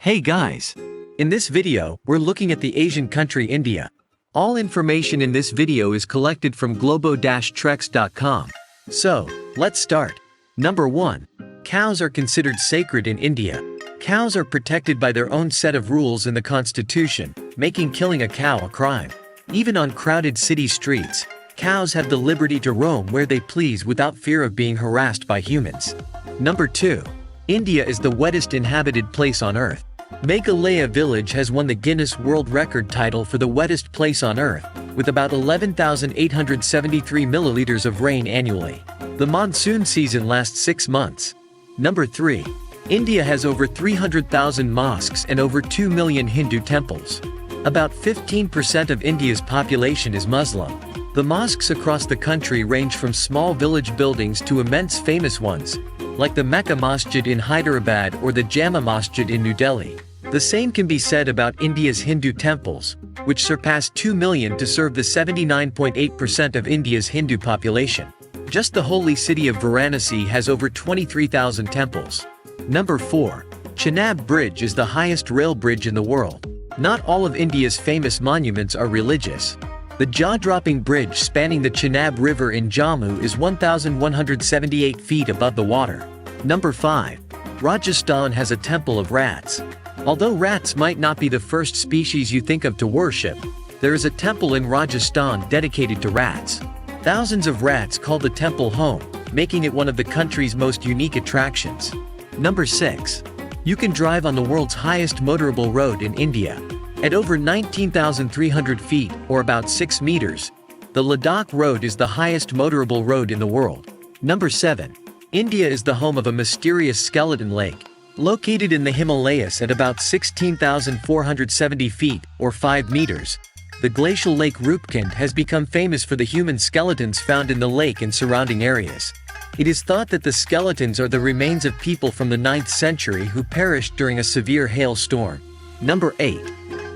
Hey guys! In this video, we're looking at the Asian country India. All information in this video is collected from globo-trex.com. So, let's start. Number 1. Cows are considered sacred in India. Cows are protected by their own set of rules in the constitution, making killing a cow a crime. Even on crowded city streets, cows have the liberty to roam where they please without fear of being harassed by humans. Number 2. India is the wettest inhabited place on Earth. Meghalaya village has won the Guinness World Record title for the wettest place on Earth, with about 11,873 milliliters of rain annually. The monsoon season lasts 6 months. Number 3. India has over 300,000 mosques and over 2 million Hindu temples. About 15% of India's population is Muslim. The mosques across the country range from small village buildings to immense famous ones, like the Mecca Masjid in Hyderabad or the Jama Masjid in New Delhi. The same can be said about India's Hindu temples, which surpass 2 million to serve the 79.8% of India's Hindu population. Just the holy city of Varanasi has over 23,000 temples. Number 4. Chenab Bridge is the highest rail bridge in the world. Not all of India's famous monuments are religious. The jaw-dropping bridge spanning the Chenab River in Jammu is 1,178 feet above the water. Number 5. Rajasthan has a temple of rats. Although rats might not be the first species you think of to worship, there is a temple in Rajasthan dedicated to rats. Thousands of rats call the temple home, making it one of the country's most unique attractions. Number 6. You can drive on the world's highest motorable road in India. At over 19,300 feet, or about 6 meters, the Ladakh Road is the highest motorable road in the world. Number 7. India is the home of a mysterious skeleton lake. Located in the Himalayas at about 16,470 feet, or 5 meters, the glacial lake Rupkund has become famous for the human skeletons found in the lake and surrounding areas. It is thought that the skeletons are the remains of people from the 9th century who perished during a severe hailstorm. Number 8.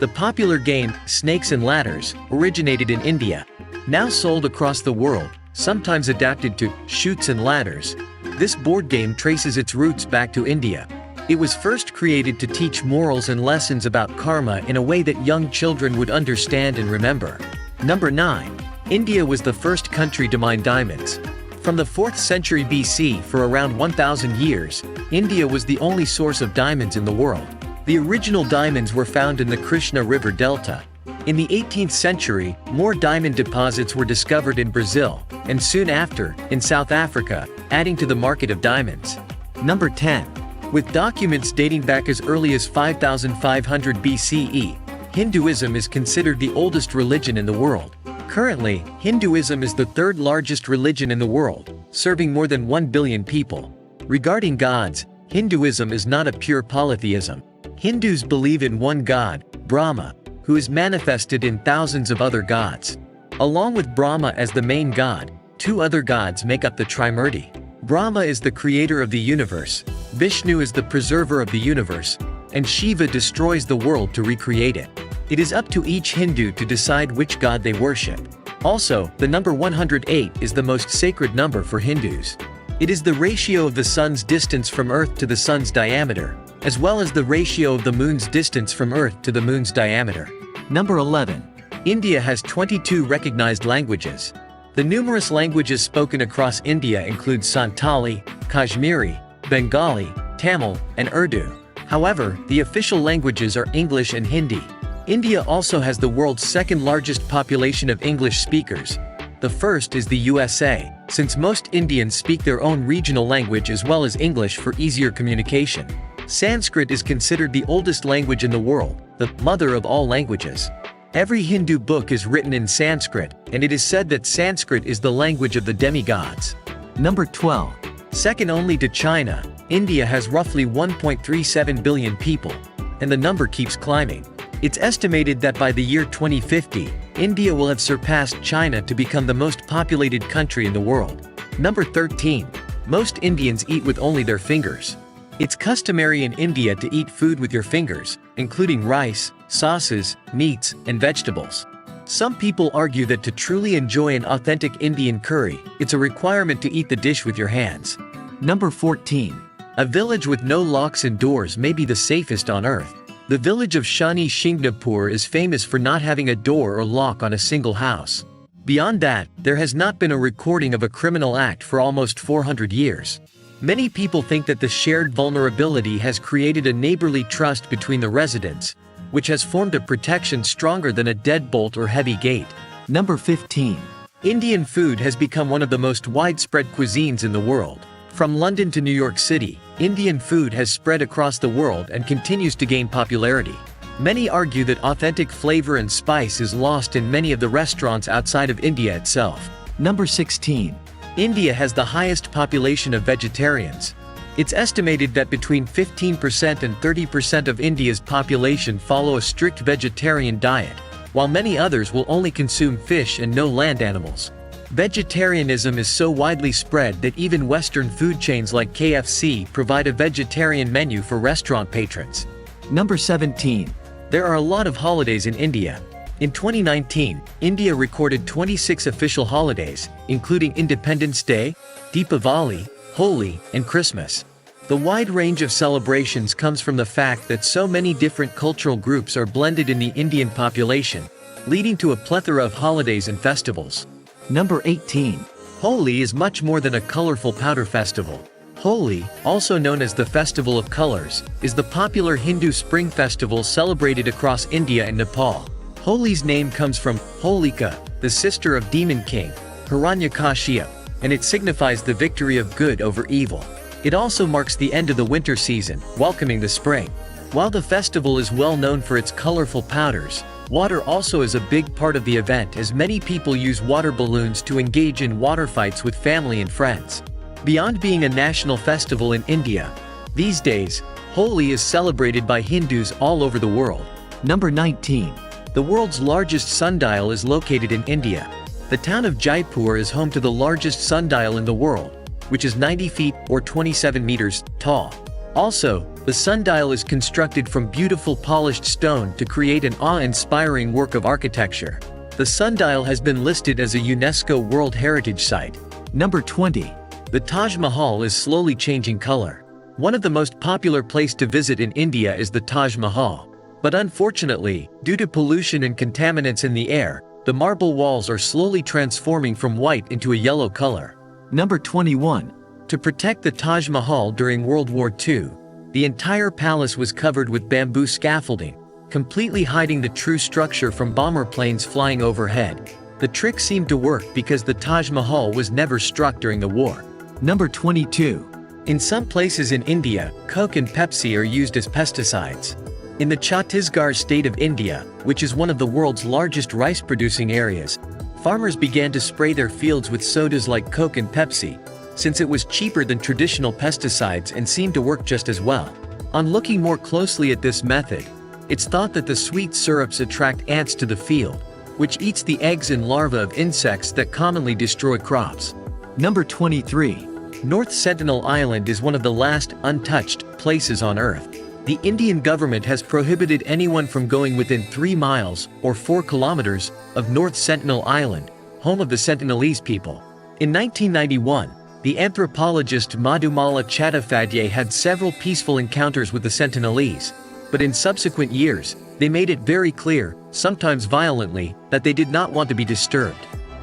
The popular game, Snakes and Ladders, originated in India. Now sold across the world, sometimes adapted to Chutes and Ladders, this board game traces its roots back to India. It was first created to teach morals and lessons about karma in a way that young children would understand and remember. Number 9. India was the first country to mine diamonds. From the 4th century BC for around 1,000 years, India was the only source of diamonds in the world. The original diamonds were found in the Krishna River Delta. In the 18th century, more diamond deposits were discovered in Brazil, and soon after, in South Africa, adding to the market of diamonds. Number 10. With documents dating back as early as 5,500 BCE, Hinduism is considered the oldest religion in the world. Currently, Hinduism is the 3rd largest religion in the world, serving more than 1 billion people. Regarding gods, Hinduism is not a pure polytheism. Hindus believe in one god, Brahma, who is manifested in thousands of other gods. Along with Brahma as the main god, 2 other gods make up the Trimurti. Brahma is the creator of the universe, Vishnu is the preserver of the universe, and Shiva destroys the world to recreate it. It is up to each Hindu to decide which god they worship. Also, the number 108 is the most sacred number for Hindus. It is the ratio of the sun's distance from Earth to the sun's diameter, as well as the ratio of the moon's distance from Earth to the moon's diameter. Number 11. India has 22 recognized languages. The numerous languages spoken across India include Santali, Kashmiri, Bengali, Tamil, and Urdu. However, the official languages are English and Hindi. India also has the world's 2nd largest population of English speakers. The first is the USA, since most Indians speak their own regional language as well as English for easier communication. Sanskrit is considered the oldest language in the world, the mother of all languages. Every Hindu book is written in Sanskrit, and it is said that Sanskrit is the language of the demigods. Number 12. Second only to China, India has roughly 1.37 billion people, and the number keeps climbing. It's estimated that by the year 2050, India will have surpassed China to become the most populated country in the world. Number 13. Most Indians eat with only their fingers. It's customary in India to eat food with your fingers, including rice, sauces, meats, and vegetables. Some people argue that to truly enjoy an authentic Indian curry, it's a requirement to eat the dish with your hands. Number 14. A village with no locks and doors may be the safest on Earth. The village of Shani Shingnapur is famous for not having a door or lock on a single house. Beyond that, there has not been a recording of a criminal act for almost 400 years. Many people think that the shared vulnerability has created a neighborly trust between the residents, which has formed a protection stronger than a deadbolt or heavy gate. Number 15. Indian food has become one of the most widespread cuisines in the world. From London to New York City, Indian food has spread across the world and continues to gain popularity. Many argue that authentic flavor and spice is lost in many of the restaurants outside of India itself. Number 16. India has the highest population of vegetarians. It's estimated that between 15% and 30% of India's population follow a strict vegetarian diet, while many others will only consume fish and no land animals. Vegetarianism is so widely spread that even Western food chains like KFC provide a vegetarian menu for restaurant patrons. Number 17. There are a lot of holidays in India. In 2019, India recorded 26 official holidays, including Independence Day, Deepavali, Holi, and Christmas. The wide range of celebrations comes from the fact that so many different cultural groups are blended in the Indian population, leading to a plethora of holidays and festivals. Number 18. Holi is much more than a colorful powder festival. Holi, also known as the Festival of Colors, is the popular Hindu spring festival celebrated across India and Nepal. Holi's name comes from Holika, the sister of demon king Hiranyakashipu, and it signifies the victory of good over evil. It also marks the end of the winter season, welcoming the spring. While the festival is well known for its colorful powders, water also is a big part of the event, as many people use water balloons to engage in water fights with family and friends. Beyond being a national festival in India, these days, Holi is celebrated by Hindus all over the world. Number 19. The world's largest sundial is located in India. The town of Jaipur is home to the largest sundial in the world, which is 90 feet or 27 meters tall. Also, the sundial is constructed from beautiful polished stone to create an awe-inspiring work of architecture. The sundial has been listed as a UNESCO World Heritage Site. Number 20. The Taj Mahal is slowly changing color. One of the most popular places to visit in India is the Taj Mahal. But unfortunately, due to pollution and contaminants in the air, the marble walls are slowly transforming from white into a yellow color. Number 21. To protect the Taj Mahal during World War II, the entire palace was covered with bamboo scaffolding, completely hiding the true structure from bomber planes flying overhead. The trick seemed to work because the Taj Mahal was never struck during the war. Number 22. In some places in India, Coke and Pepsi are used as pesticides. In the Chhattisgarh state of India, which is one of the world's largest rice-producing areas, farmers began to spray their fields with sodas like Coke and Pepsi, since it was cheaper than traditional pesticides and seemed to work just as well. On looking more closely at this method, it's thought that the sweet syrups attract ants to the field, which eats the eggs and larvae of insects that commonly destroy crops. Number 23. North Sentinel Island is one of the last untouched places on Earth. The Indian government has prohibited anyone from going within 3 miles, or 4 kilometers, of North Sentinel Island, home of the Sentinelese people. In 1991, the anthropologist Madhumala Chattopadhyay had several peaceful encounters with the Sentinelese, but in subsequent years, they made it very clear, sometimes violently, that they did not want to be disturbed.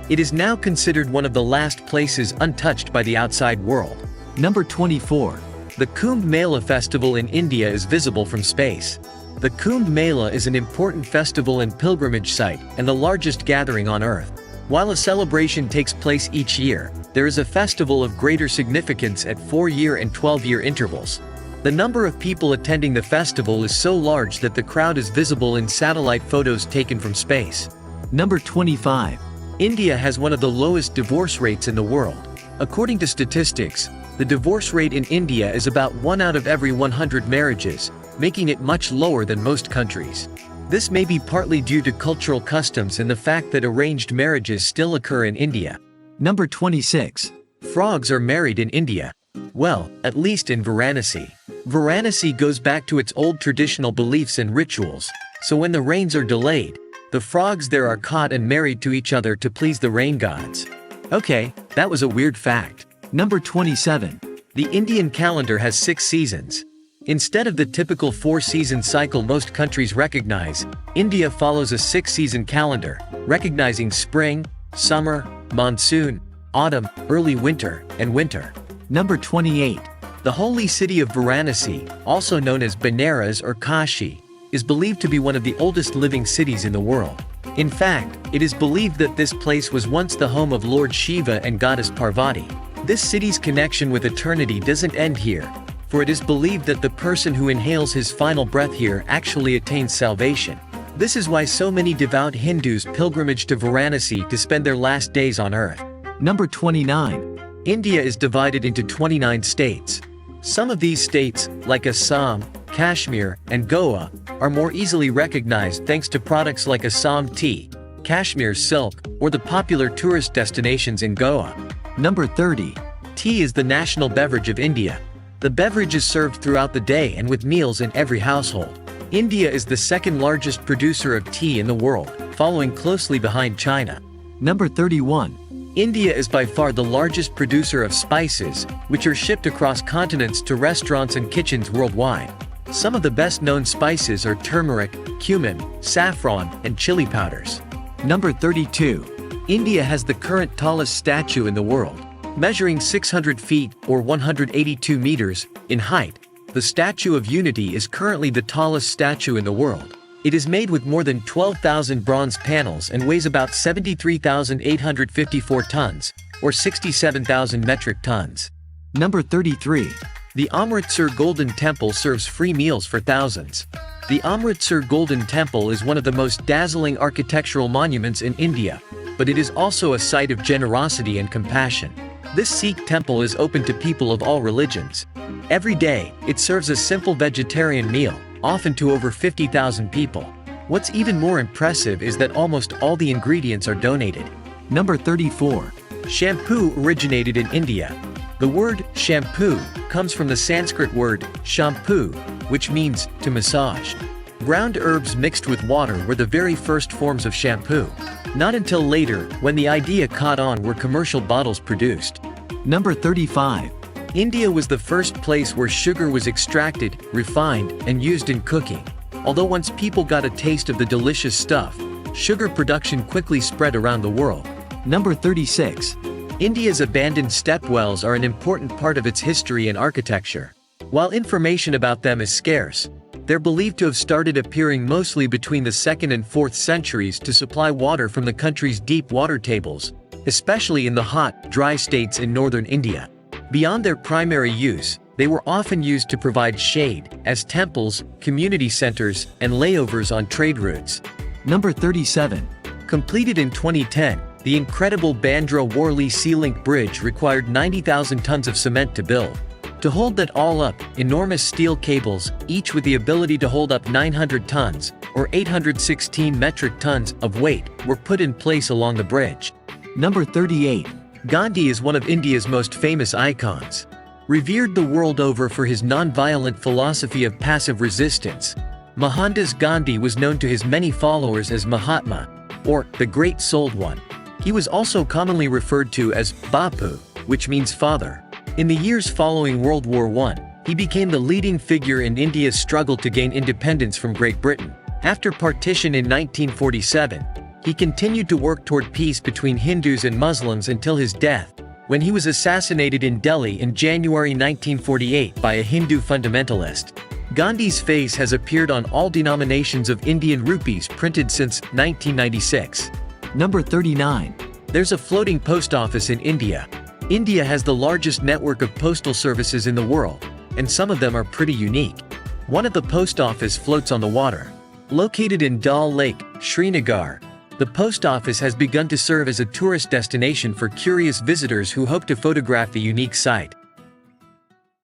It is now considered one of the last places untouched by the outside world. Number 24. The Kumbh Mela festival in India is visible from space. The Kumbh Mela is an important festival and pilgrimage site, and the largest gathering on Earth. While a celebration takes place each year, there is a festival of greater significance at 4-year and 12-year intervals. The number of people attending the festival is so large that the crowd is visible in satellite photos taken from space. Number 25. India has one of the lowest divorce rates in the world. According to statistics, the divorce rate in India is about 1 out of every 100 marriages, making it much lower than most countries. This may be partly due to cultural customs and the fact that arranged marriages still occur in India. Number 26. Frogs are married in India. Well, at least in Varanasi. Varanasi goes back to its old traditional beliefs and rituals, so when the rains are delayed, the frogs there are caught and married to each other to please the rain gods. Okay, that was a weird fact. Number 27. The Indian calendar has 6 seasons. Instead of the typical 4-season cycle most countries recognize, India follows a 6-season calendar, recognizing spring, summer, monsoon, autumn, early winter, and winter. Number 28. The holy city of Varanasi, also known as Benares or Kashi, is believed to be one of the oldest living cities in the world. In fact, it is believed that this place was once the home of Lord Shiva and goddess Parvati. This city's connection with eternity doesn't end here, for it is believed that the person who inhales his final breath here actually attains salvation. This is why so many devout Hindus pilgrimage to Varanasi to spend their last days on earth. Number 29. India is divided into 29 states. Some of these states, like Assam, Kashmir, and Goa, are more easily recognized thanks to products like Assam tea, Kashmir silk, or the popular tourist destinations in Goa. Number 30. Tea is the national beverage of India. The beverage is served throughout the day and with meals in every household. India is the second largest producer of tea in the world, following closely behind China. Number 31. India is by far the largest producer of spices, which are shipped across continents to restaurants and kitchens worldwide. Some of the best-known spices are turmeric, cumin, saffron, and chili powders. Number 32. India has the current tallest statue in the world. Measuring 600 feet or 182 meters in height, the Statue of Unity is currently the tallest statue in the world. It is made with more than 12,000 bronze panels and weighs about 73,854 tons, or 67,000 metric tons. Number 33. The Amritsar Golden Temple serves free meals for thousands. The Amritsar Golden Temple is one of the most dazzling architectural monuments in India, but it is also a site of generosity and compassion. This Sikh temple is open to people of all religions. Every day, it serves a simple vegetarian meal, often to over 50,000 people. What's even more impressive is that almost all the ingredients are donated. Number 34. Shampoo originated in India. The word shampoo comes from the Sanskrit word shampoo, which means to massage. Ground herbs mixed with water were the very first forms of shampoo. Not until later, when the idea caught on, were commercial bottles produced. Number 35. India was the first place where sugar was extracted, refined, and used in cooking. Although once people got a taste of the delicious stuff, sugar production quickly spread around the world. Number 36. India's abandoned stepwells are an important part of its history and architecture. While information about them is scarce, they're believed to have started appearing mostly between the 2nd and 4th centuries to supply water from the country's deep water tables, especially in the hot, dry states in northern India. Beyond their primary use, they were often used to provide shade, as temples, community centers, and layovers on trade routes. Number 37. Completed in 2010, the incredible Bandra-Worli Sea Link Bridge required 90,000 tons of cement to build. To hold that all up, enormous steel cables, each with the ability to hold up 900 tons, or 816 metric tons, of weight, were put in place along the bridge. Number 38. Gandhi is one of India's most famous icons. Revered the world over for his non-violent philosophy of passive resistance, Mohandas Gandhi was known to his many followers as Mahatma, or the Great Souled One. He was also commonly referred to as Bapu, which means father. In the years following World War I, he became the leading figure in India's struggle to gain independence from Great Britain. After partition in 1947, he continued to work toward peace between Hindus and Muslims until his death, when he was assassinated in Delhi in January 1948 by a Hindu fundamentalist. Gandhi's face has appeared on all denominations of Indian rupees printed since 1996. Number 39. There's a floating post office in India. India has the largest network of postal services in the world, and some of them are pretty unique. One of the post office floats on the water. Located in Dal Lake, Srinagar, the post office has begun to serve as a tourist destination for curious visitors who hope to photograph the unique site.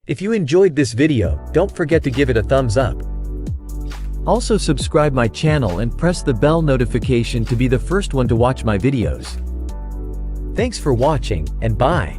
If you enjoyed this video, don't forget to give it a thumbs up. Also subscribe my channel and press the bell notification to be the first one to watch my videos. Thanks for watching, and bye.